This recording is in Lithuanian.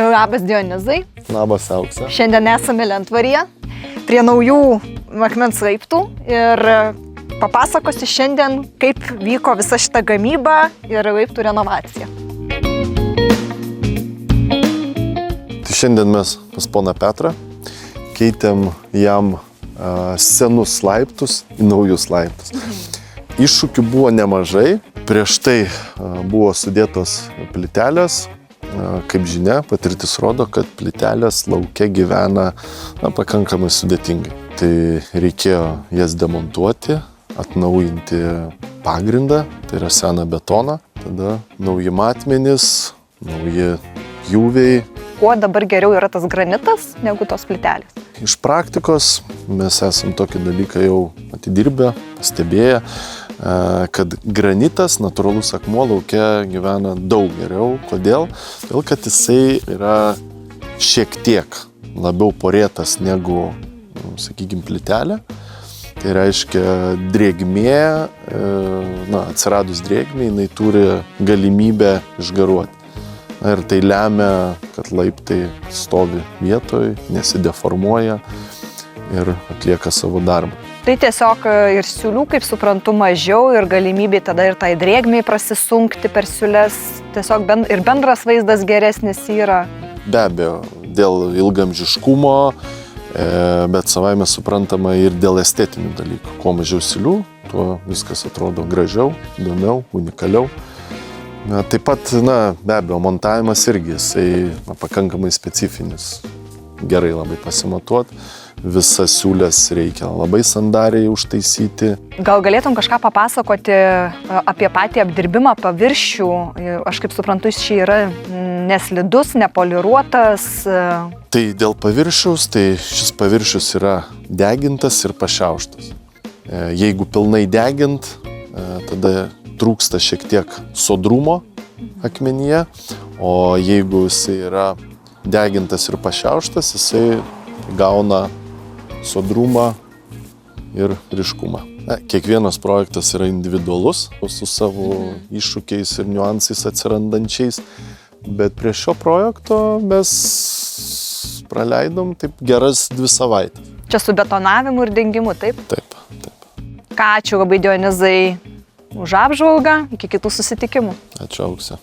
Labas Dionizai. Labas Aukse. Šiandien esame Lentvaryje prie naujų akmens laiptų ir papasakosiu šiandien, kaip vyko visa šita gamyba ir laiptų renovacija. Tai šiandien mes pas poną Petrą keitėm jam senus laiptus į naujus laiptus. Iššūkių buvo nemažai. Prieš tai buvo sudėtos plytelės. Kaip žinia, patirtis rodo, kad plytelės lauke gyvena pakankamai sudėtingai. Tai reikėjo jas demontuoti, atnaujinti pagrindą, tai yra seną betoną, tada nauji matmenys, nauji pjūviai. Kuo dabar geriau yra tas granitas negu tos plytelės? Iš praktikos mes esam tokį dalyką jau atidirbę, pastebėję, kad granitas, natūralus akmuo lauke gyvena daug geriau. Kodėl? Todėl, kad jisai yra šiek tiek labiau porėtas negu, sakykime, plytelė. Tai reiškia drėgmė, atsiradus drėgmė, jinai turi galimybę išgaruoti. Ir tai lemia, kad laiptai stovi vietoj, nesideformuoja ir atlieka savo darbą. Tai tiesiog ir siūlių, kaip suprantu, mažiau ir galimybė tada ir tai drėgmiai prasisunkti per siūles. Tiesiog ir bendras vaizdas geresnis yra. Be abejo, dėl ilgamžiškumo, bet savaime suprantama ir dėl estetinių dalykų. Kuo mažiau siūlių, tuo viskas atrodo gražiau, įdomiau, unikaliau. Taip pat, be abejo, montavimas irgi, jisai pakankamai specifinis. Gerai labai pasimatuoti. Visas siūlės reikia labai sandariai užtaisyti. Gal galėtum kažką papasakoti apie patį apdirbimą paviršių? Aš kaip suprantu, jis čia yra neslidus, nepoliruotas. Tai dėl paviršiaus, tai šis paviršius yra degintas ir pašiauštas. Jeigu pilnai degint, tada trūksta šiek tiek sodrumo akmenyje, o jeigu jisai yra degintas ir pašiauštas, jisai gauna sodrumą ir ryškumą. Kiekvienas projektas yra individualus, su savo iššūkiais ir niuansais atsirandančiais, bet prie šio projekto mes praleidom taip geras 2 savaitės. Čia su betonavimu ir dengimu, taip? Taip. Ačiū labai, Dionizai, už apžvalgą. Iki kitų susitikimų. Ačiū, Aukse.